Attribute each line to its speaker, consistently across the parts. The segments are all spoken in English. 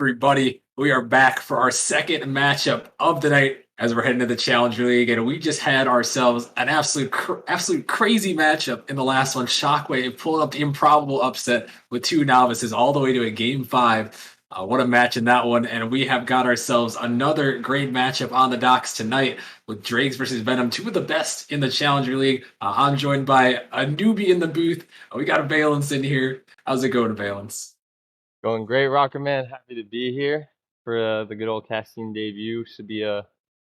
Speaker 1: Everybody, we are back for our second matchup of the night as we're heading to the Challenger League, and we just had ourselves an absolute crazy matchup in the last one. Shockwave pulled up the improbable upset with two novices all the way to a game five. What a match in that one! And we have got ourselves another great matchup on the docks tonight with Drakes versus Venom, two of the best in the Challenger League. I'm joined by a newbie in the booth. We got a Valence in here. How's it going, Valence?
Speaker 2: Going great, Rocker Man. Happy to be here for the good old casting debut. Should be a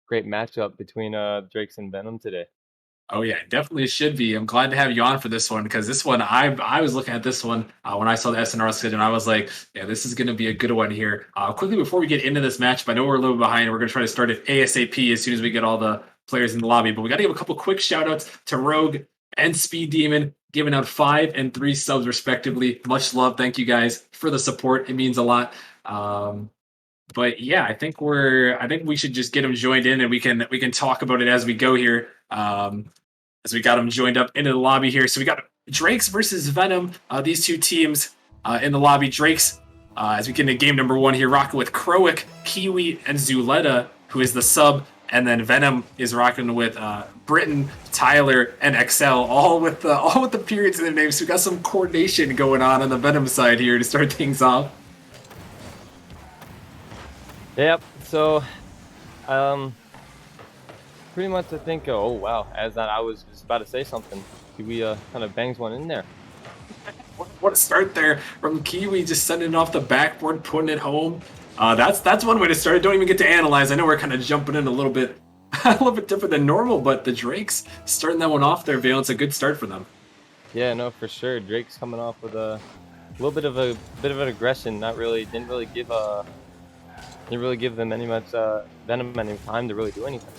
Speaker 2: great matchup between Drakes and Venom today.
Speaker 1: Oh yeah, definitely should be. I'm glad to have you on for this one because this one I was looking at this one when I saw the SNRL schedule and I was like, yeah, this is going to be a good one here. Quickly before we get into this matchup, I know we're a little behind. We're going to try to start it ASAP as soon as we get all the players in the lobby. But we got to give a couple quick shout outs to Rogue and Speed Demon, giving out 5 and 3 subs respectively. Much love. Thank you guys for the support. It means a lot. But yeah, I think we should just get them joined in and we can talk about it as we go here. As we got them joined up into the lobby here. So we got Drakes versus Venom. These two teams in the lobby. Drakes, as we get into game number 1 here, rocking with Crowick, Kiwi, and Zuleta, who is the sub. And then Venom is rocking with Britton, Tyler, and Excel, all with the periods in their names. So we got some coordination going on the Venom side here to start things off.
Speaker 2: Yep. So, pretty much I think. Oh wow! As that, I was just about to say something. We kind of bangs one in there.
Speaker 1: What a start there from Kiwi, just sending it off the backboard, putting it home. That's one way to start. Don't even get to analyze. I know we're kind of jumping in a little bit different than normal, but the Drakes starting that one off there, Valence, a good start for them.
Speaker 2: Yeah, no, for sure. Drake's coming off with a little bit of an aggression. Didn't really give them any much Venom any time to really do anything.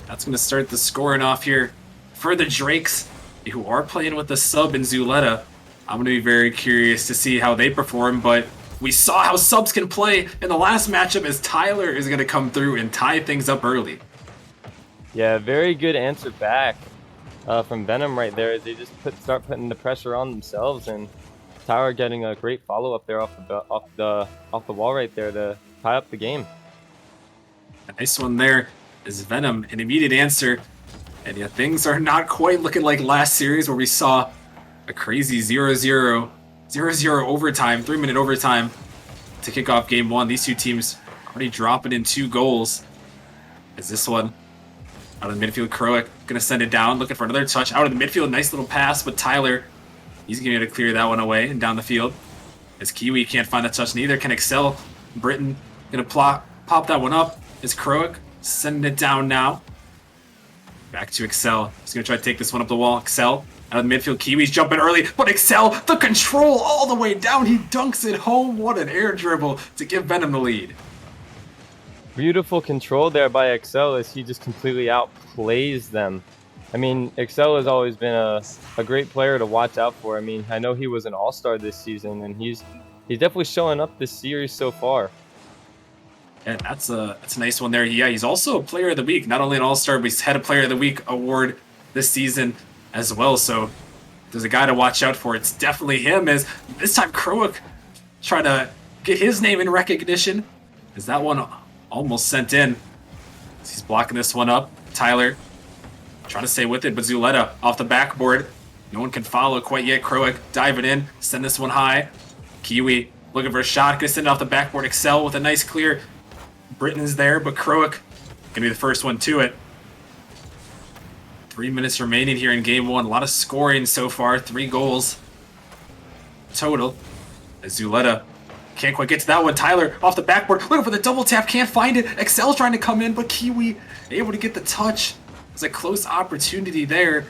Speaker 1: That's going to start the scoring off here for the Drakes, who are playing with the sub in Zuleta. I'm going to be very curious to see how they perform, but we saw how subs can play in the last matchup as Tyler is going to come through and tie things up early.
Speaker 2: Yeah, very good answer back from Venom right there. As they just start putting the pressure on themselves, and Tyler getting a great follow up there off the wall right there to tie up the game.
Speaker 1: A nice one there is Venom, an immediate answer. And yeah, things are not quite looking like last series where we saw a crazy 0-0 overtime, 3-minute overtime to kick off game 1. These two teams already dropping in 2 goals. As this one out of the midfield, Crowick gonna send it down, looking for another touch out of the midfield. Nice little pass, but Tyler, he's gonna clear that one away and down the field. As Kiwi can't find the touch, neither can Excel. Britton gonna pop that one up. Is Crowick sending it down now? Back to Excel. He's going to try to take this one up the wall. Excel out of the midfield. Kiwi's jumping early, but Excel, the control all the way down. He dunks it home. What an air dribble to give Venom the lead.
Speaker 2: Beautiful control there by Excel as he just completely outplays them. I mean, Excel has always been a great player to watch out for. I mean, I know he was an all-star this season, and he's definitely showing up this series so far.
Speaker 1: Yeah, that's a nice one there. Yeah, he's also a player of the week. Not only an all-star, but he's had a player of the week award this season as well. So if there's a guy to watch out for, it's definitely him. As this time Crowick trying to get his name in recognition. As that one almost sent in. He's blocking this one up. Tyler trying to stay with it, but Zuleta off the backboard. No one can follow quite yet. Crowick diving in, send this one high. Kiwi looking for a shot, gonna send it off the backboard. Excel with a nice clear. Britton's there, but Crowick gonna be the first one to it. 3 minutes remaining here in game 1. A lot of scoring so far. 3 goals total. As Zuleta can't quite get to that one. Tyler off the backboard, looking for the double tap, can't find it. Excel's trying to come in, but Kiwi able to get the touch. There's a close opportunity there.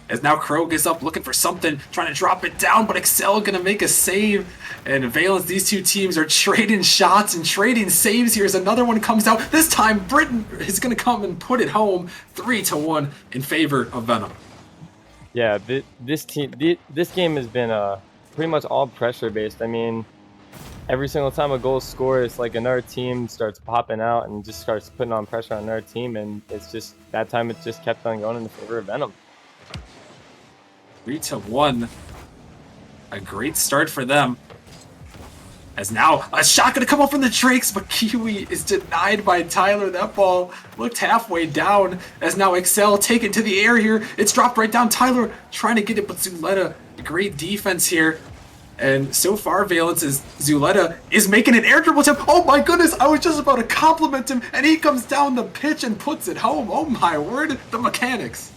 Speaker 1: As now Crowick is up looking for something, trying to drop it down, but Excel gonna make a save. And Valence, these two teams are trading shots and trading saves here as another one comes out. This time Britton is gonna come and put it home, 3-1 in favor of Venom.
Speaker 2: Yeah, this game has been pretty much all pressure based. I mean, every single time a goal is scored, it's like another team starts popping out and just starts putting on pressure on another team, and it's just that time it just kept on going in the favor of Venom.
Speaker 1: 3-1. A great start for them. As now a shot gonna come up from the Drakes, but Kiwi is denied by Tyler. That ball looked halfway down. As now Excel taken to the air here. It's dropped right down. Tyler trying to get it, but Zuleta, great defense here. And so far, Valence is Zuleta is making an air dribble attempt. Oh my goodness, I was just about to compliment him, and he comes down the pitch and puts it home. Oh my word, the mechanics.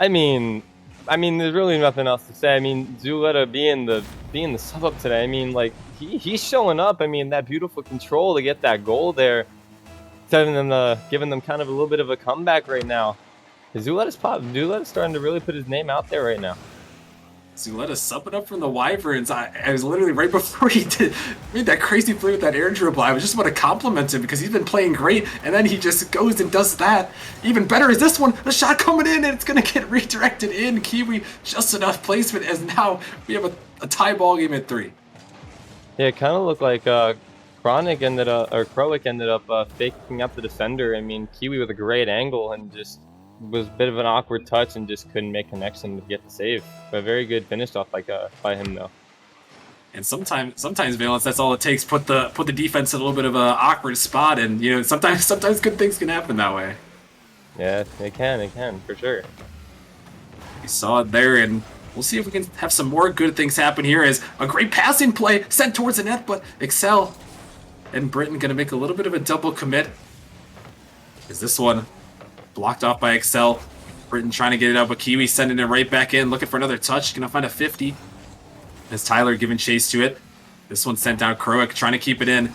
Speaker 2: I mean, there's really nothing else to say. I mean, Zuleta being the sub up today. I mean, like he's showing up. I mean, that beautiful control to get that goal there, giving them kind of a little bit of a comeback right now. Zuleta's starting to really put his name out there right now.
Speaker 1: Zuleta subbing up from the Wyverns. I was literally right before he made that crazy play with that air dribble. I was just about to compliment him because he's been playing great, and then he just goes and does that. Even better is this one. The shot coming in, and it's going to get redirected in. Kiwi just enough placement as now we have a tie ball game at 3.
Speaker 2: Yeah, it kind of looked like Kroic ended up faking up the defender. I mean, Kiwi with a great angle and just was a bit of an awkward touch and just couldn't make connection to get the save. But very good finish off by him though.
Speaker 1: And sometimes Valence, that's all it takes. Put the defense in a little bit of an awkward spot, and sometimes good things can happen that way.
Speaker 2: Yeah, it can for sure.
Speaker 1: We saw it there, and we'll see if we can have some more good things happen here. As a great passing play sent towards the net, but Excel and Britain gonna make a little bit of a double commit. Is this one blocked off by Excel? Britain trying to get it up, but Kiwi sending it right back in, looking for another touch. Gonna find a 50. As Tyler giving chase to it. This one sent down. Kroic trying to keep it in,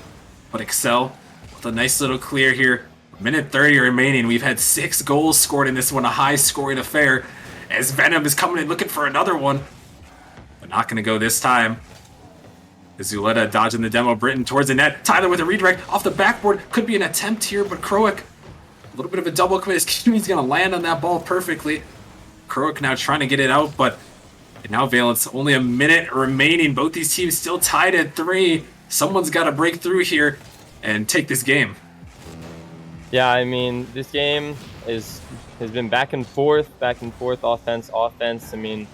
Speaker 1: but Excel with a nice little clear here. Minute 30 remaining. We've had 6 goals scored in this one, a high-scoring affair. As Venom is coming in looking for another one, but not gonna go this time. Zuleta dodging the demo. Britain towards the net. Tyler with a redirect off the backboard. Could be an attempt here, but Kroic, a little bit of a double commit. Kiwi's going to land on that ball perfectly. Kroic now trying to get it out, but now Valence, only a minute remaining. Both these teams still tied at 3. Someone's got to break through here and take this game.
Speaker 2: Yeah, I mean, this game has been back and forth, offense. I mean,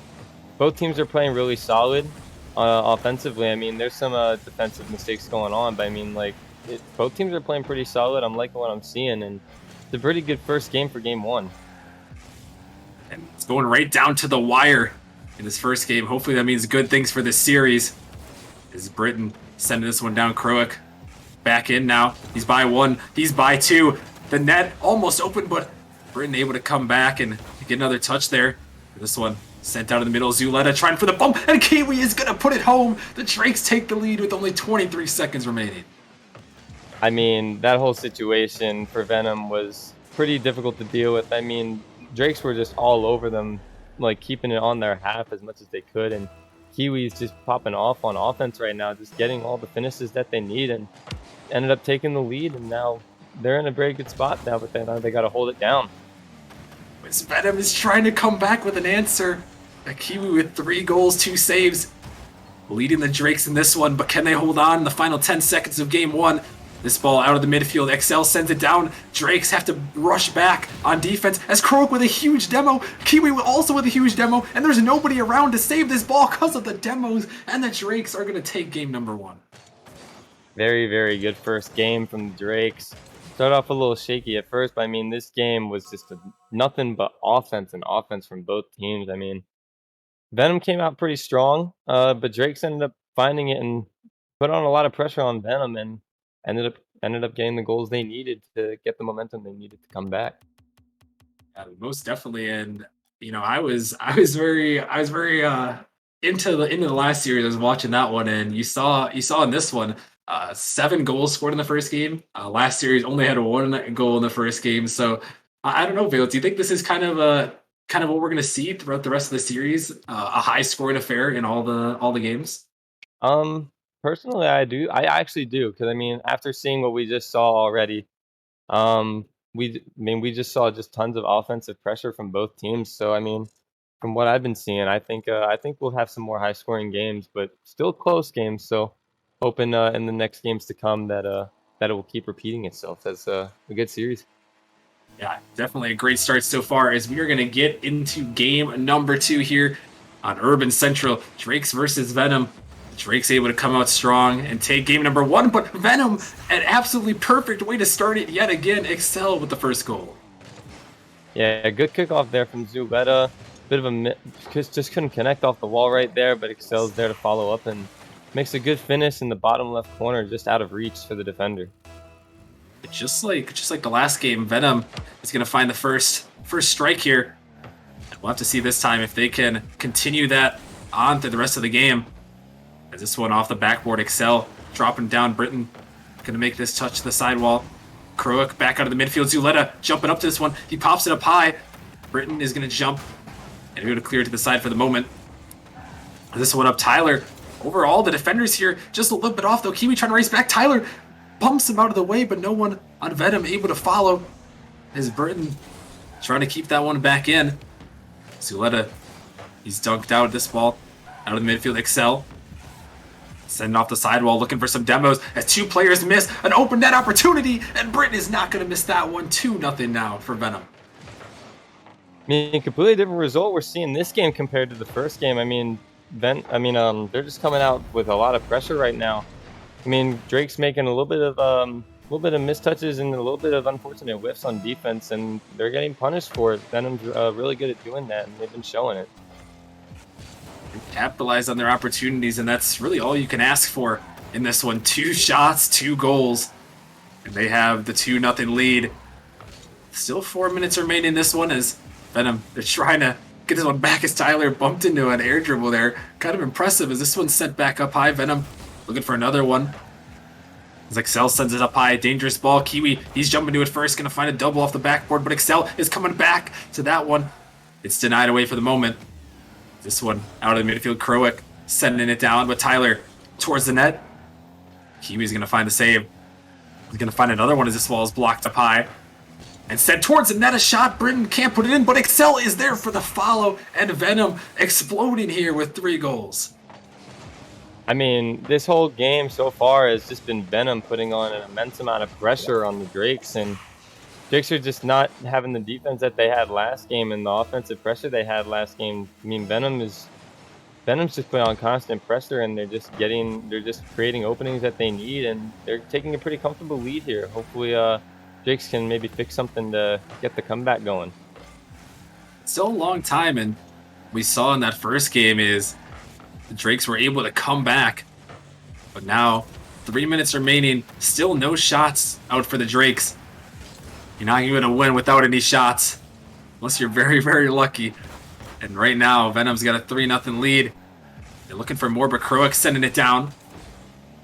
Speaker 2: both teams are playing really solid offensively. I mean, there's some defensive mistakes going on, but I mean, like, both teams are playing pretty solid. I'm liking what I'm seeing, and it's a pretty good first game for game 1.
Speaker 1: And it's going right down to the wire in this first game. Hopefully that means good things for this series. Is Britain sending this one down? Kroic back in now. He's by 1. He's by 2. The net almost open, but Britain able to come back and get another touch there. This one sent out in the middle. Zuleta trying for the bump, and Kiwi is going to put it home. The Drakes take the lead with only 23 seconds remaining.
Speaker 2: I mean, that whole situation for Venom was pretty difficult to deal with. I mean, Drakes were just all over them, like keeping it on their half as much as they could, and Kiwi's just popping off on offense right now, just getting all the finishes that they need, and ended up taking the lead, and now they're in a very good spot now, but they got to hold it down.
Speaker 1: Venom is trying to come back with an answer. A Kiwi with 3 goals, 2 saves, leading the Drakes in this one, but can they hold on in the final 10 seconds of game 1? This ball out of the midfield. Excel sends it down. Drakes have to rush back on defense as Kroic with a huge demo. Kiwi also with a huge demo, and there's nobody around to save this ball because of the demos, and the Drakes are going to take game number 1.
Speaker 2: Very, very good first game from the Drakes. Started off a little shaky at first, but I mean, this game was just nothing but offense from both teams. I mean, Venom came out pretty strong, but Drakes ended up finding it and put on a lot of pressure on Venom, and ended up getting the goals they needed to get the momentum they needed to come back.
Speaker 1: Most definitely, and I was very into the last series. I was watching that one, and you saw in this one 7 goals scored in the first game. Last series only had 1 goal in the first game. So I don't know, Valence. Do you think this is kind of what we're going to see throughout the rest of the series? A high scoring affair in all the games.
Speaker 2: Personally, I do. I actually do, because I mean, after seeing what we just saw already, we just saw just tons of offensive pressure from both teams. So I mean, from what I've been seeing, I think we'll have some more high scoring games, but still close games. So hoping in the next games to come that it will keep repeating itself as a good series.
Speaker 1: Yeah, definitely a great start so far as we are going to get into game number 2 here on Urban Central. Drakes versus Venom. Drake's able to come out strong and take game number 1, but Venom, an absolutely perfect way to start it yet again, excel with the first goal.
Speaker 2: Yeah, good kickoff there from Zuleta. Bit of a just couldn't connect off the wall right there, but Excel's there to follow up and makes a good finish in the bottom left corner, just out of reach for the defender.
Speaker 1: Just like the last game, Venom is going to find the first strike here. We'll have to see this time if they can continue that on through the rest of the game. As this one off the backboard, Excel dropping down. Britain going to make this touch the sidewall. Croak back out of the midfield. Zuleta jumping up to this one. He pops it up high. Britain is going to jump and able to clear to the side for the moment. This one up, Tyler. Overall, the defenders here just a little bit off though. Kiwi trying to race back. Tyler bumps him out of the way, but no one on Venom able to follow. As Britain trying to keep that one back in. Zuleta, he's dunked out this ball. Out of the midfield, Excel. Sending off the sidewall, looking for some demos as 2 players miss an open net opportunity, and Britain is not going to miss that one. 2-0 now for Venom.
Speaker 2: I mean, completely different result we're seeing this game compared to the first game. I mean, they're just coming out with a lot of pressure right now. I mean, Drake's making a little bit of mistouches and a little bit of unfortunate whiffs on defense, and they're getting punished for it. Venom's really good at doing that, and they've been showing it.
Speaker 1: Capitalize on their opportunities, and that's really all you can ask for in this one. 2 shots, 2 goals, and they have the 2-0 lead. Still 4 minutes remain in this one as Venom, they're trying to get this one back as Tyler bumped into an air dribble there. Kind of impressive as this one's sent back up high. Venom looking for another one. As Excel sends it up high, dangerous ball. Kiwi, he's jumping to it first, going to find a double off the backboard, but Excel is coming back to that one. It's denied away for the moment. This one out of the midfield, Croak sending it down, but Tyler towards the net. Kiwi's going to find the save. He's going to find another one as this ball is blocked up high. And sent towards the net, a shot. Britain can't put it in, but Excel is there for the follow, and Venom exploding here with 3 goals.
Speaker 2: I mean, this whole game so far has just been Venom putting on an immense amount of pressure on the Drakes, and Drakes are just not having the defense that they had last game and the offensive pressure they had last game. I mean, Venom's just putting on constant pressure, and they're just creating openings that they need, and they're taking a pretty comfortable lead here. Hopefully, Drakes can maybe fix something to get the comeback going.
Speaker 1: Still a long time, and we saw in that first game is the Drakes were able to come back, but now 3 minutes remaining, still no shots out for the Drakes. You're not going to win without any shots, unless you're very, very lucky. And right now, Venom's got a 3-0 lead. They're looking for more, but Croak sending it down.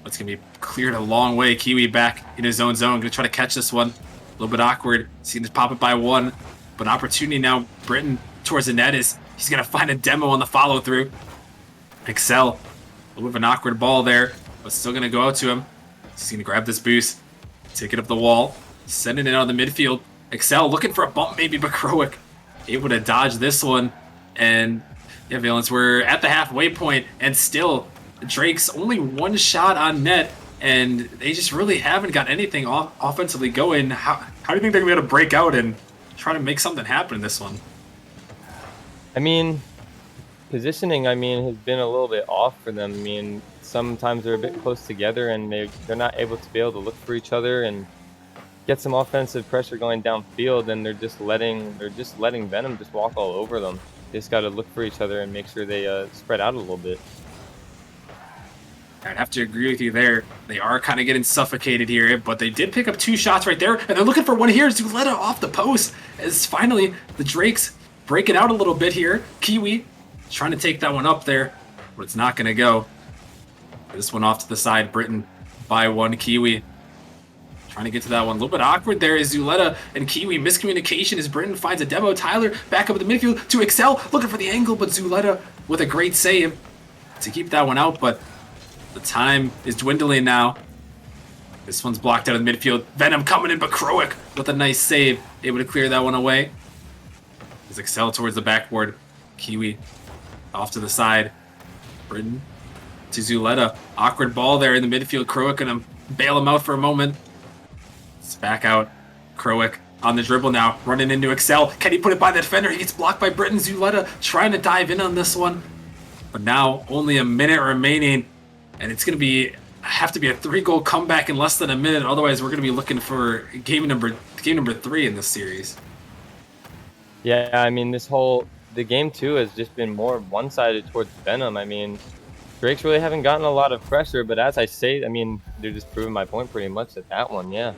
Speaker 1: It's going to be cleared a long way. Kiwi back in his own zone, going to try to catch this one. A little bit awkward. Seeing to pop it by 1, but opportunity now. Britain towards the net is he's going to find a demo on the follow through. Excel, a little bit of an awkward ball there, but still going to go out to him. He's going to grab this boost, take it up the wall, sending it out of the midfield. Excel looking for a bump maybe, but Croak able to dodge this one. And yeah, Valence, we're at the halfway point, and still Drake's only 1 shot on net, and they just really haven't got anything offensively going. How do you think they're going to be able to break out and try to make something happen in this one?
Speaker 2: I mean, positioning, has been a little bit off for them. I mean, sometimes they're a bit close together, and they're not able to look for each other and get some offensive pressure going downfield, and they're just letting Venom just walk all over them. They just got to look for each other and make sure they spread out a little bit.
Speaker 1: I'd have to agree with you there. They are kind of getting suffocated here, but they did pick up 2 shots right there, and they're looking for one here. Zuleta off the post as finally the Drakes break it out a little bit here. Kiwi trying to take that one up there, but it's not going to go. This one off to the side. Britain by 1. Kiwi trying to get to that one. A little bit awkward there is Zuleta and Kiwi. Miscommunication as Britain finds a demo. Tyler back up at the midfield to Excel, looking for the angle, but Zuleta with a great save to keep that one out, but the time is dwindling now. This one's blocked out of the midfield. Venom coming in, but Croak with a nice save, able to clear that one away. As Excel towards the backboard. Kiwi off to the side. Britain to Zuleta. Awkward ball there in the midfield. Croak gonna bail him out for a moment. It's back out. Croak on the dribble now, running into Excel. Can he put it by the defender? He gets blocked by Britain. Zuleta trying to dive in on this one. But now only a minute remaining. and it's going to have to be a 3-goal comeback in less than a minute. Otherwise, we're going to be looking for game number 3 in this series.
Speaker 2: Yeah, I mean, the game two has just been more one-sided towards Venom. I mean, Drake's really haven't gotten a lot of pressure, but as I say, I mean, they're just proving my point pretty much at that one. Yeah.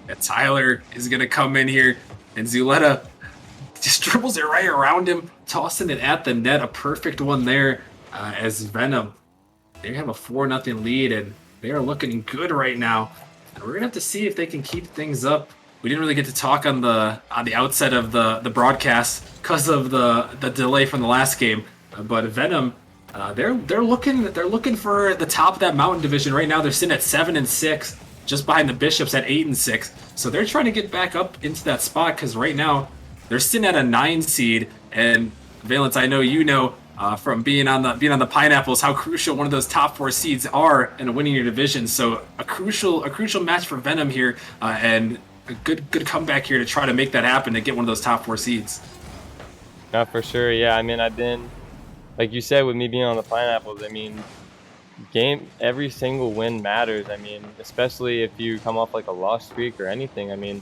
Speaker 1: Yeah, Tyler is going to come in here, and Zuleta just dribbles it right around him, tossing it at the net. A perfect one there as Venom. They have a 4-0 lead, and they are looking good right now. And we're gonna have to see if they can keep things up. We didn't really get to talk on the outset of the broadcast because of the delay from the last game. But Venom, they're looking for the top of that mountain division right now. They're sitting at 7-6, just behind the Bishops at 8-6. So they're trying to get back up into that spot because right now they're sitting at a 9 seed. And Valence, I know you know from being on the Pineapples how crucial one of those top 4 seeds are in winning your division. So a crucial match for Venom here, and a good comeback here to try to make that happen to get one of those top 4 seeds.
Speaker 2: For sure. Yeah. I mean, I've been, like you said, with me being on the Pineapples, I mean, every single win matters. I mean, especially if you come off like a loss streak or anything. I mean,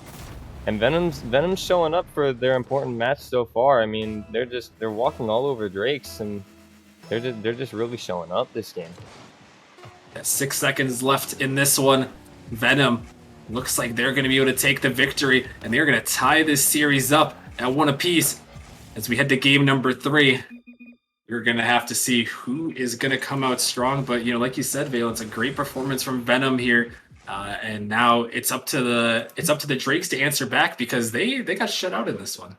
Speaker 2: and Venom's showing up for their important match so far. I mean, they're walking all over Drake's, and they're just really showing up this game.
Speaker 1: 6 seconds left in this one. Venom looks like they're going to be able to take the victory, and they're going to tie this series up at 1 apiece. As we head to game number 3, you're going to have to see who is going to come out strong. But, like you said, Valence, a great performance from Venom here. And now it's up to the Drakes to answer back because they got shut out in this one.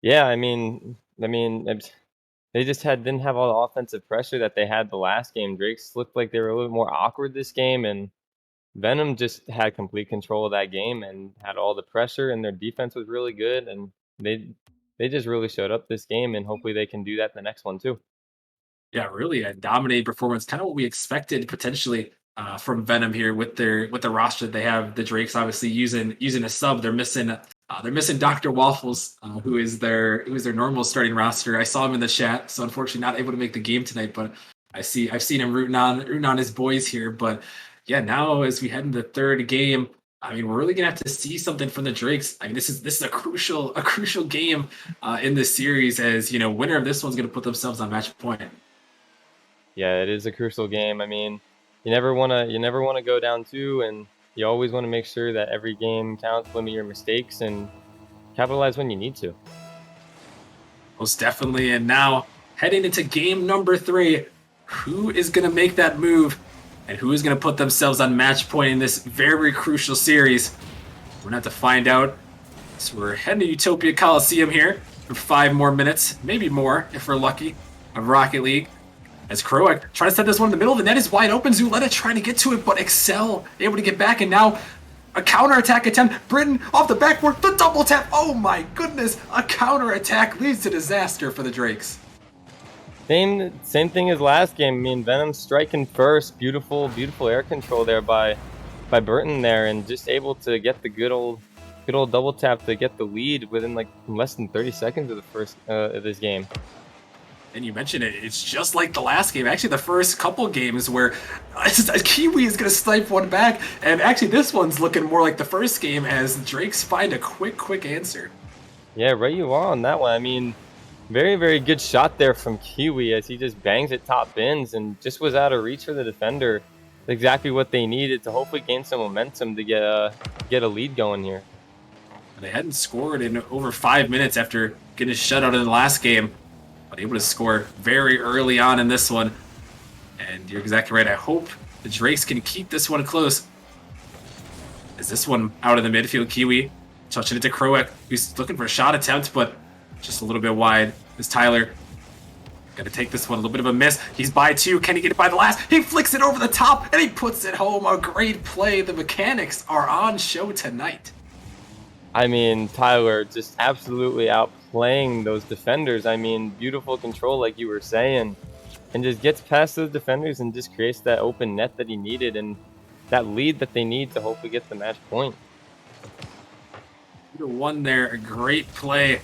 Speaker 2: Yeah, I mean, they just didn't have all the offensive pressure that they had the last game. Drake's looked like they were a little more awkward this game, and Venom just had complete control of that game and had all the pressure, and their defense was really good, and they just really showed up this game, and hopefully they can do that the next one too.
Speaker 1: Yeah, really a dominating performance, kind of what we expected potentially from Venom here with the roster they have. The Drakes obviously using a sub. They're missing Dr. Waffles, who is their normal starting roster. I saw him in the chat, so unfortunately not able to make the game tonight. But I've seen him rooting on his boys here. But yeah, now as we head into the third game, I mean, we're really gonna have to see something from the Drakes. I mean, this is a crucial game in this series, as winner of this one's gonna put themselves on match point.
Speaker 2: Yeah, it is a crucial game. I mean, you never wanna go down 2, and you always want to make sure that every game counts, limit your mistakes, and capitalize when you need to.
Speaker 1: Most definitely. And now, heading into game number 3, who is going to make that move and who is going to put themselves on match point in this very crucial series? We're going to have to find out. So we're heading to Utopia Coliseum here for 5 more minutes, maybe more if we're lucky, of Rocket League. As Croak trying to set this one in the middle, the net is wide open. Zuleta trying to get to it, but Excel able to get back, and now a counterattack attempt. Britain off the backboard, the double tap. Oh my goodness, a counterattack leads to disaster for the Drakes.
Speaker 2: Same thing as last game. I mean, Venom striking first, beautiful air control there by Burton there, and just able to get the good old double tap to get the lead within like less than 30 seconds of the first of this game.
Speaker 1: And you mentioned it, it's just like the last game. Actually, the first couple games where Kiwi is going to snipe one back. And actually, this one's looking more like the first game as Drakes find a quick answer.
Speaker 2: Yeah, right you are on that one. I mean, very good shot there from Kiwi as he just bangs it top bins and just was out of reach for the defender. Exactly what they needed to hopefully gain some momentum to get a lead going here.
Speaker 1: They hadn't scored in over 5 minutes after getting shut out in the last game, but able to score very early on in this one. And you're exactly right. I hope the Drakes can keep this one close. Is this one out of the midfield? Kiwi touching it to Croak, who's looking for a shot attempt, but just a little bit wide. Is Tyler gonna take this one? A little bit of a miss. He's by 2. Can he get it by the last? He flicks it over the top and he puts it home. A great play. The mechanics are on show tonight.
Speaker 2: I mean, Tyler just absolutely outplaying those defenders. I mean, beautiful control, like you were saying, and just gets past those defenders and just creates that open net that he needed and that lead that they need to hopefully get the match point.
Speaker 1: 2-1 there, a great play.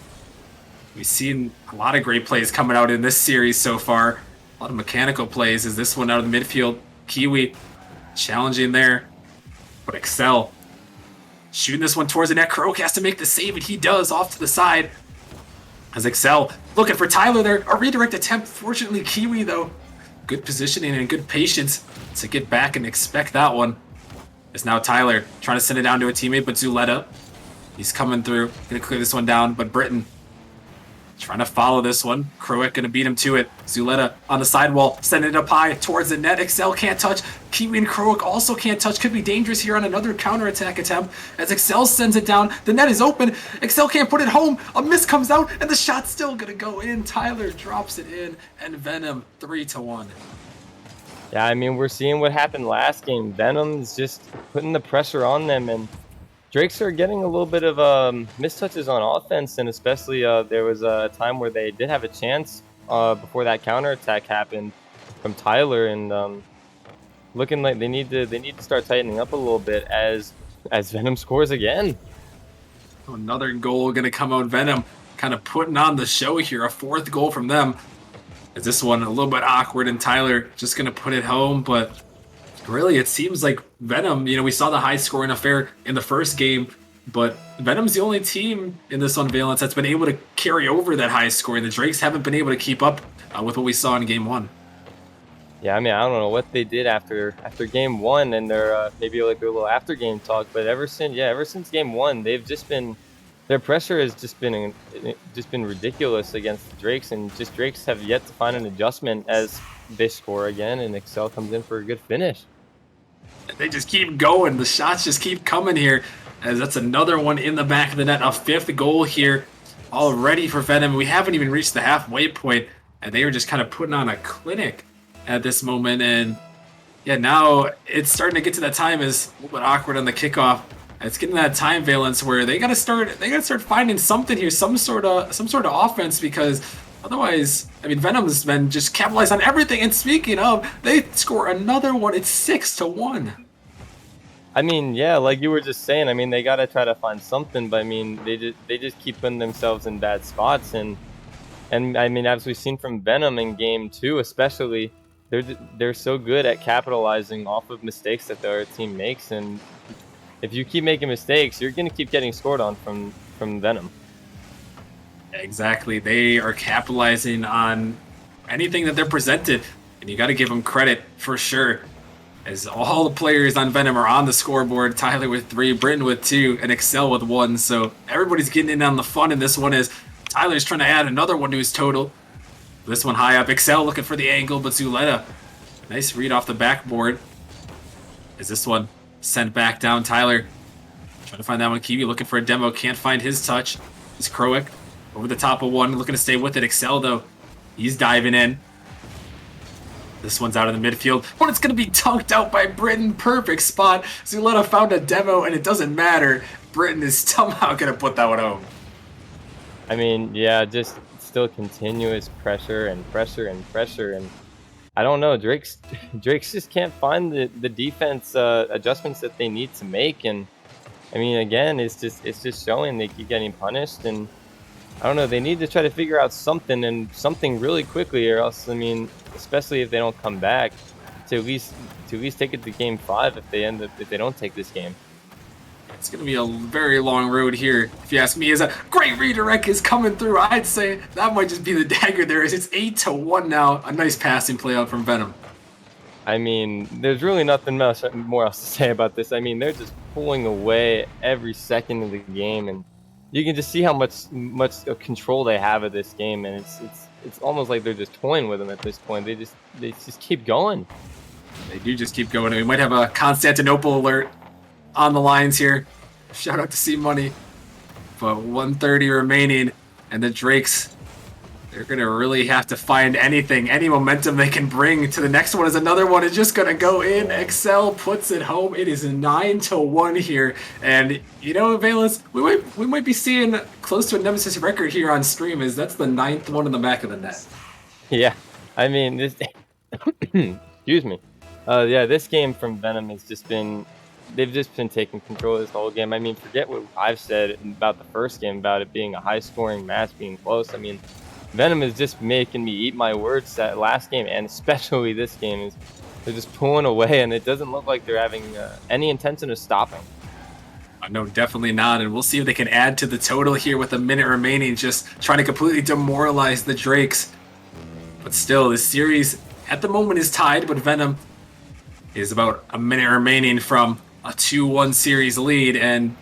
Speaker 1: We've seen a lot of great plays coming out in this series so far. A lot of mechanical plays. Is this one out of the midfield? Kiwi challenging there, but Excel shooting this one towards the net. Croak has to make the save, and he does off to the side. As Excel looking for Tyler there. A redirect attempt. Fortunately, Kiwi, though, good positioning and good patience to get back and expect that one. It's now Tyler trying to send it down to a teammate, but Zuleta, he's coming through. Gonna clear this one down, but Britain trying to follow this one. Croak gonna beat him to it. Zuleta on the sidewall, sending it up high towards the net. Excel can't touch. Kiwi and Croak also can't touch. Could be dangerous here on another counterattack attempt. As Excel sends it down, the net is open. Excel can't put it home. A miss comes out, and the shot's still gonna go in. Tyler drops it in, and Venom 3-1.
Speaker 2: Yeah, I mean, we're seeing what happened last game. Venom's just putting the pressure on them, and Drakes are getting a little bit of mistouches on offense, and especially there was a time where they did have a chance before that counterattack happened from Tyler, and looking like they need to start tightening up a little bit as Venom scores again.
Speaker 1: Another goal gonna come out. Venom kind of putting on the show here. A fourth goal from them. Is this one a little bit awkward, and Tyler just gonna put it home, but really, it seems like Venom, we saw the high scoring affair in the first game, but Venom's the only team in this Unvalence that's been able to carry over that high scoring. The Drakes haven't been able to keep up with what we saw in game 1.
Speaker 2: Yeah, I mean, I don't know what they did after game 1 and their maybe like a little after game talk, but ever since game 1, they've just been, their pressure has just been ridiculous against the Drakes, and just Drakes have yet to find an adjustment as they score again, and Excel comes in for a good finish.
Speaker 1: They just keep going. The shots just keep coming here, as that's another one in the back of the net. A fifth goal here already for Venom. We haven't even reached the halfway point, and they were just kind of putting on a clinic at this moment. And yeah, now it's starting to get to that time is a little bit awkward on the kickoff. It's getting that time valence where they gotta start finding something here, some sort of offense, because otherwise, I mean, Venom's been just capitalized on everything. And speaking of, they score another one. It's 6-1.
Speaker 2: I mean, yeah, like you were just saying, I mean, they got to try to find something, but I mean, they just keep putting themselves in bad spots, and I mean, as we've seen from Venom in game 2 especially, they're so good at capitalizing off of mistakes that the other team makes, and if you keep making mistakes, you're going to keep getting scored on from Venom.
Speaker 1: Exactly. They are capitalizing on anything that they're presented, and you got to give them credit for sure. As all the players on Venom are on the scoreboard, Tyler with 3, Britton with 2, and Excel with 1. So everybody's getting in on the fun in this one, as Tyler's trying to add another one to his total. This one high up. Excel looking for the angle, but Zuleta, nice read off the backboard. Is this one sent back down? Tyler trying to find that one. Kiwi looking for a demo, can't find his touch. It's Croak over the top of one, looking to stay with it. Excel, though, he's diving in. This one's out in the midfield, but it's going to be dunked out by Britton. Perfect spot. Zuleta found a demo, and it doesn't matter. Britton is somehow going to put that one home.
Speaker 2: I mean, yeah, just still continuous pressure and pressure and pressure, and I don't know, Drake's just can't find the defense adjustments that they need to make, and I mean, again, it's just showing they keep getting punished, and I don't know, they need to try to figure out something really quickly, or else, I mean, especially if they don't come back, to at least take it to game 5 if they don't take this game.
Speaker 1: It's going to be a very long road here, if you ask me. As a great redirect is coming through, I'd say that might just be the dagger there. It's 8-1 now. A nice passing play out from Venom.
Speaker 2: I mean, there's really nothing more else to say about this. I mean, they're just pulling away every second of the game, and you can just see how much control they have of this game, and it's almost like they're just toying with them at this point. They just keep going.
Speaker 1: They do just keep going. We might have a Constantinople alert on the lines here. Shout out to C Money. But 1:30 remaining, and the Drakes, they're going to really have to find anything, any momentum they can bring to the next one. As another one is just going to go in. Excel puts it home. It is 9-1 here. And, Valence, we might be seeing close to a Nemesis record here on stream, as that's the 9th one in the back of the net.
Speaker 2: Yeah, I mean, this excuse me. Yeah, this game from Venom has just been, they've just been taking control of this whole game. I mean, forget what I've said about the first game, about it being a high-scoring match, being close. I mean, Venom is just making me eat my words that last game, and especially this game, is they're just pulling away, and it doesn't look like they're having any intention of stopping.
Speaker 1: No, definitely not. And we'll see if they can add to the total here with a minute remaining, just trying to completely demoralize the Drakes. But still, this series at the moment is tied, but Venom is about a minute remaining from a 2-1 series lead. And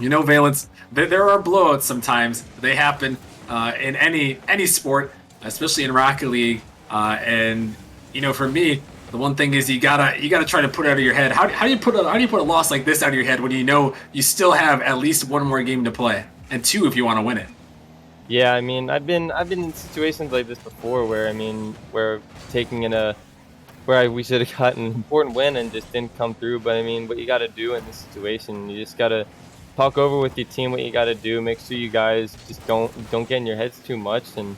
Speaker 1: you know, Valence, there are blowouts sometimes. They happen in any sport, especially in Rocket League. And you know, for me, the one thing is you gotta try to put it out of your head. How do you put a loss like this out of your head when you know you still have at least one more game to play, and two if you want to win it?
Speaker 2: Yeah, I mean, I've been in situations like this before where, I mean, where taking in a we should have gotten an important win and just didn't come through. But I mean, what you got to do in this situation, you just got to talk over with your team what you got to do. Make sure you guys just don't get in your heads too much, and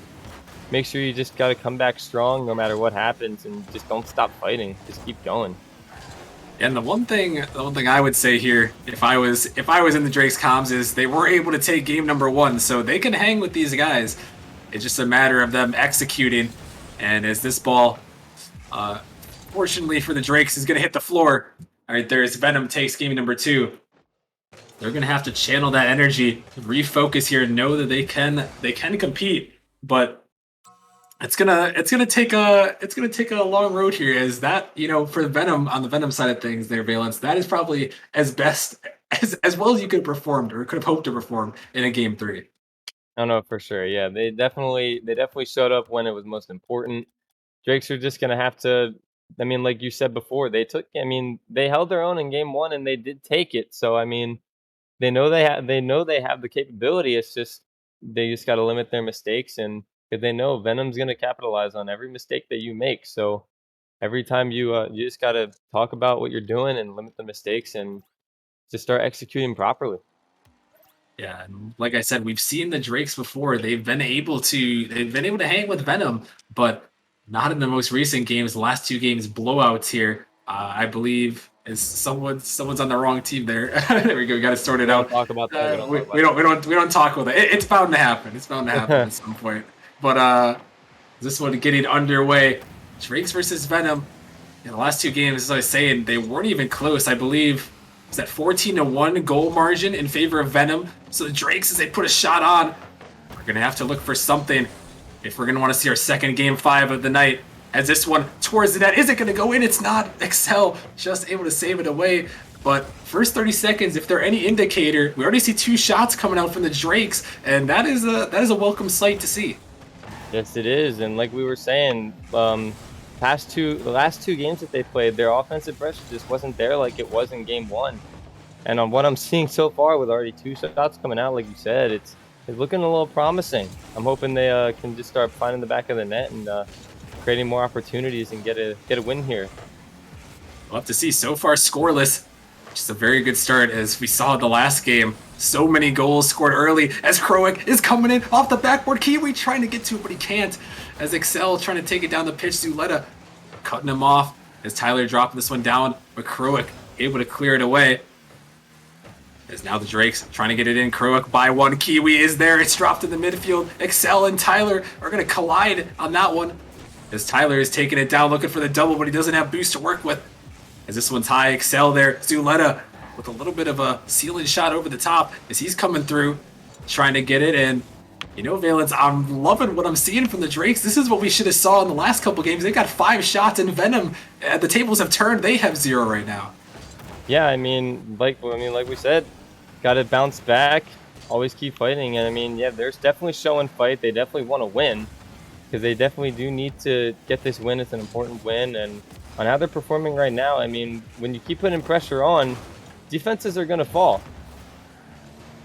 Speaker 2: make sure you just got to come back strong no matter what happens, and just don't stop fighting. Just keep going.
Speaker 1: And the one thing I would say here, if I was in the Drake's comms, is they were able to take game number one, so they can hang with these guys. It's just a matter of them executing. And as this ball, fortunately for the Drakes, is going to hit the floor. All right, there's Venom takes game number two. They're going to have to channel that energy, refocus here, and know that they can compete, but it's gonna take a long road here. Is that, you know, for Venom, on the Venom side of things, there, Valence, that is probably as best as well as you could have performed or could have hoped to perform in a game three.
Speaker 2: I don't know for sure. Yeah, they definitely showed up when it was most important. Drakes are just gonna have to. I mean, like you said before, they took. I mean, they held their own in game one, and they did take it. So I mean, they know they have the capability. It's just they just got to limit their mistakes, and because they know Venom's gonna capitalize on every mistake that you make. So every time you just got to talk about what you're doing and limit the mistakes, and just start executing properly.
Speaker 1: Yeah, and like I said, we've seen the Drakes before. They've been able to hang with Venom, but not in the most recent games. The last two games blowouts here. I believe is someone's on the wrong team there. There we go. We got to sort it
Speaker 2: We don't
Speaker 1: out.
Speaker 2: talk about that. We don't
Speaker 1: We,
Speaker 2: talk
Speaker 1: we
Speaker 2: about
Speaker 1: don't we don't we don't talk with it. It's bound to happen. It's bound to happen
Speaker 2: that.
Speaker 1: at some point. But this one getting underway. Drakes versus Venom. In the last two games, as I was saying, they weren't even close. I believe it's that 14-1 goal margin in favor of Venom. So the Drakes, as they put a shot on, we're gonna have to look for something if we're gonna want to see our second game five of the night. As this one towards the net, is it gonna go in? It's not. Excel just able to save it away. But first 30 seconds, if they're any indicator, we already see two shots coming out from the Drakes, and that is a welcome sight to see.
Speaker 2: Yes, it is, and like we were saying, the last two games that they played, their offensive pressure just wasn't there like it was in game one. And on what I'm seeing so far, with already two shots coming out, like you said, it's looking a little promising. I'm hoping they can just start finding the back of the net and creating more opportunities and get a win here.
Speaker 1: We'll have to see. So far, scoreless. Just a very good start, as we saw in the last game. So many goals scored early as Crowick is coming in off the backboard. Kiwi trying to get to it, but he can't. As Excel trying to take it down the pitch. Zuleta cutting him off as Tyler dropping this one down, but Crowick able to clear it away. As now the Drakes trying to get it in. Crowick by one. Kiwi is there. It's dropped in the midfield. Excel and Tyler are going to collide on that one. As Tyler is taking it down, looking for the double, but he doesn't have boost to work with. As this one's high, Excel there. Zuleta with a little bit of a ceiling shot over the top as he's coming through, trying to get it. And, you know, Valence, I'm loving what I'm seeing from the Drakes. This is what we should have saw in the last couple games. They got 5 shots, and Venom, the tables have turned. They have 0 right now.
Speaker 2: Yeah, I mean, like we said, got to bounce back. Always keep fighting, and I mean, yeah, there's definitely show and fight. They definitely want to win, because they definitely do need to get this win. It's an important win, and on how they're performing right now, I mean, when you keep putting pressure on, defenses are going to fall.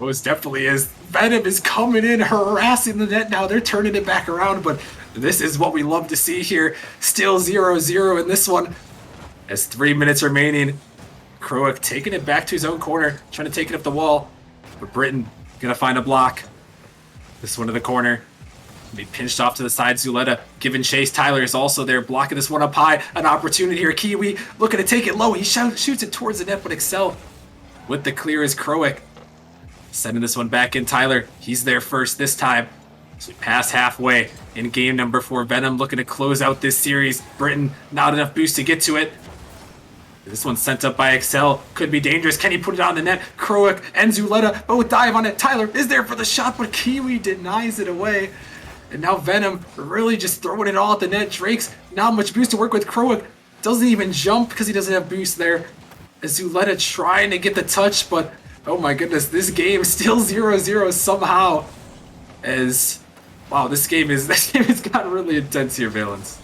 Speaker 1: Most definitely is. Venom is coming in, harassing the net now. They're turning it back around, but this is what we love to see here. Still 0-0 in this one. As 3 minutes remaining, Crowick taking it back to his own corner, trying to take it up the wall. But Britain gonna find a block. This one to the corner. Be pinched off to the side. Zuleta giving chase. Tyler is also there, blocking this one up high. An opportunity here. Kiwi looking to take it low. He shoots it towards the net, but Excel with the clear is Crowick. Sending this one back in. Tyler, he's there first this time. So we pass halfway in game number 4. Venom looking to close out this series. Britain, not enough boost to get to it. This one's sent up by Excel. Could be dangerous. Can he put it on the net? Kroik and Zuleta both dive on it. Tyler is there for the shot, but Kiwi denies it away. And now Venom really just throwing it all at the net. Drake's not much boost to work with. Kroik doesn't even jump because he doesn't have boost there. As Zuleta trying to get the touch, but oh my goodness, this game is still 0-0 somehow. As wow, this game has gotten really intense here, Valence.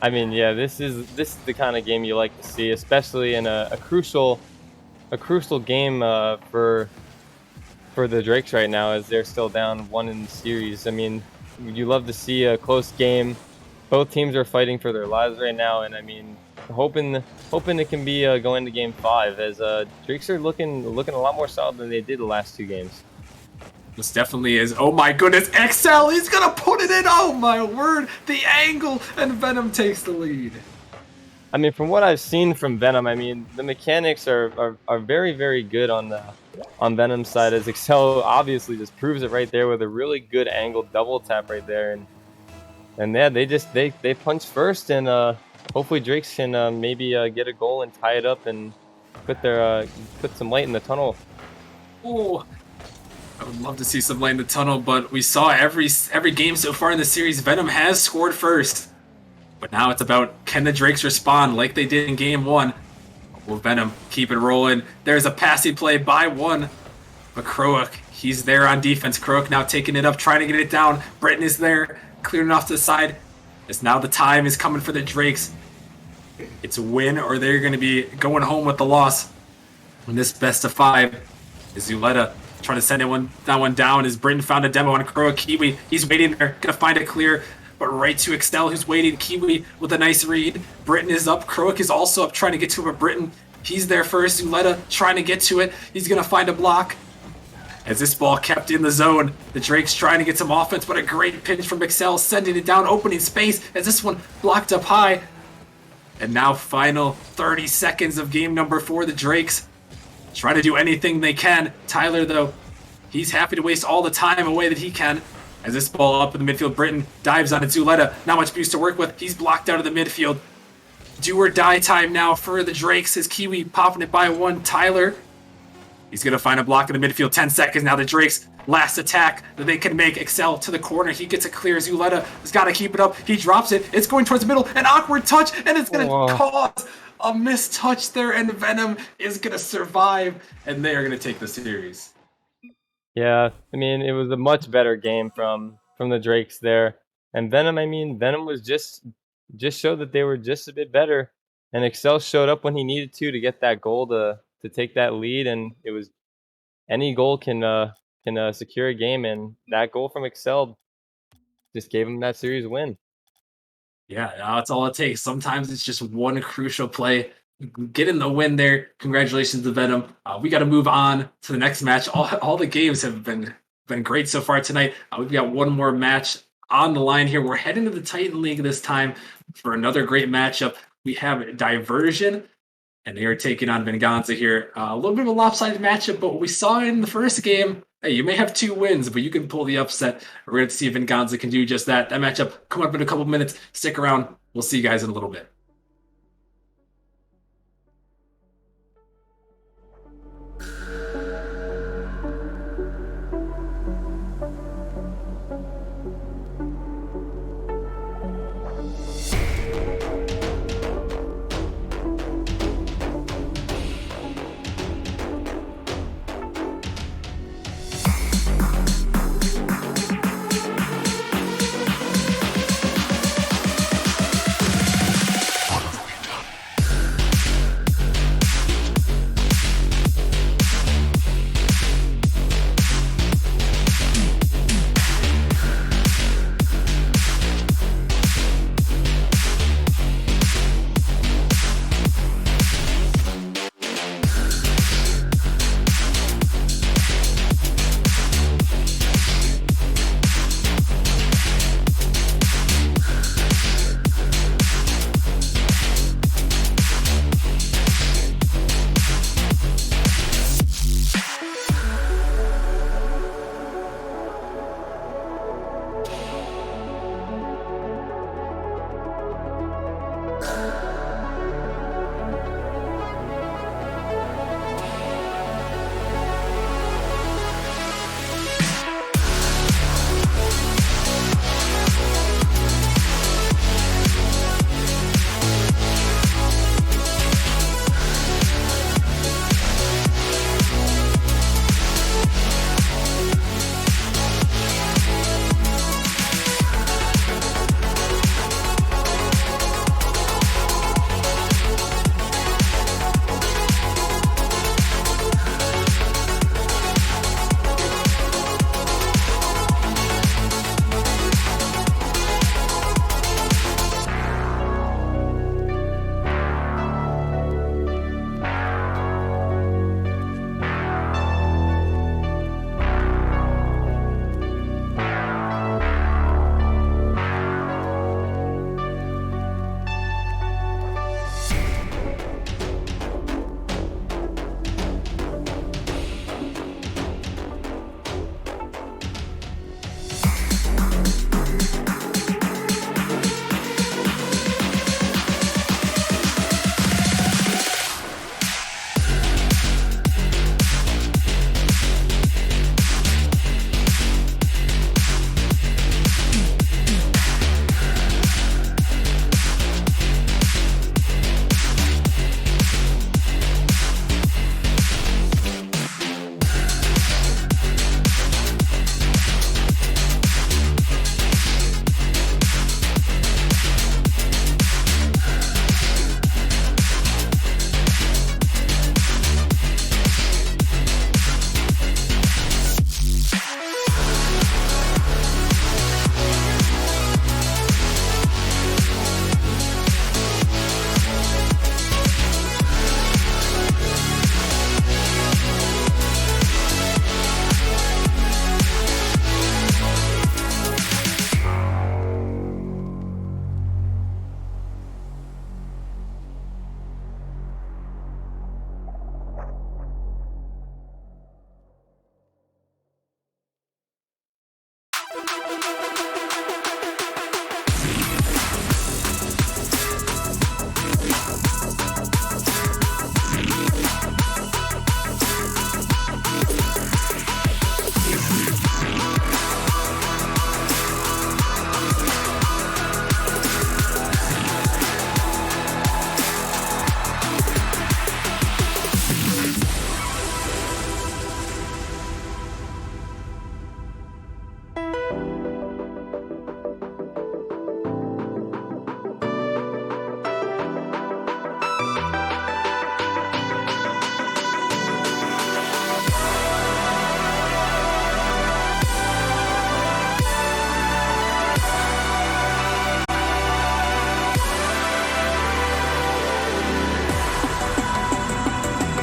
Speaker 2: I mean, yeah, this is the kind of game you like to see, especially in a crucial game for the Drakes right now, as they're still down 1 in the series. I mean, you love to see a close game. Both teams are fighting for their lives right now, and I mean, hoping it can be going to game 5, as Drakes are looking a lot more solid than they did the last 2 games.
Speaker 1: This definitely is. Oh my goodness, Excel, he's gonna put it in. Oh my word, the angle, and Venom takes the lead.
Speaker 2: I mean, from what I've seen from Venom, I mean, the mechanics are very, very good on Venom's side, as Excel obviously just proves it right there with a really good angled double tap right there, and yeah, they punch first, and hopefully Drakes can maybe get a goal and tie it up and put some light in the tunnel.
Speaker 1: Oh, I would love to see some light in the tunnel, but we saw every game so far in the series, Venom has scored first. But now it's about, can the Drakes respond like they did in game 1? Will Venom keep it rolling? There's a passing play by 1. But Kroik, he's there on defense. Kroik now taking it up, trying to get it down. Britain is there, clearing off to the side. As now the time is coming for the Drakes. It's a win, or they're going to be going home with the loss. In this best of 5 is Zuleta trying to send that one down, as Britain found a demo on Kroik. Kiwi, he's waiting there, gonna find it clear, but right to Excel, who's waiting. Kiwi with a nice read. Britain is up, Kroik is also up, trying to get to it, but Britain, he's there first. Zuleta trying to get to it, he's gonna find a block. As this ball kept in the zone, the Drakes trying to get some offense, but a great pinch from Excel, sending it down, opening space, as this one blocked up high. And now final 30 seconds of game number 4, the Drakes try to do anything they can. Tyler, though, he's happy to waste all the time away that he can. As this ball up in the midfield, Britain dives on it. Zuleta, not much boost to work with. He's blocked out of the midfield. Do or die time now for the Drakes. His Kiwi popping it by 1. Tyler, he's going to find a block in the midfield. 10 seconds now. The Drakes' last attack that they can make. Excel to the corner. He gets it clear. Zuleta has got to keep it up. He drops it. It's going towards the middle. An awkward touch, and it's going to cause a missed touch there, and Venom is going to survive, and they are going to take the series.
Speaker 2: Yeah, I mean, it was a much better game from the Drakes there. And Venom, I mean, Venom was just showed that they were just a bit better. And Excel showed up when he needed to get that goal to take that lead, and it was any goal can secure a game, and that goal from Excel just gave him that series win.
Speaker 1: Yeah, that's all it takes. Sometimes it's just one crucial play. Getting the win there. Congratulations to Venom. We got to move on to the next match. All the games have been great so far tonight. We've got one more match on the line here. We're heading to the Titan League this time for another great matchup. We have Diversion, and they are taking on Venganza here. A little bit of a lopsided matchup, but what we saw in the first game, hey, you may have 2 wins, but you can pull the upset. We're going to see if Venganza can do just that. That matchup coming up in a couple minutes. Stick around. We'll see you guys in a little bit.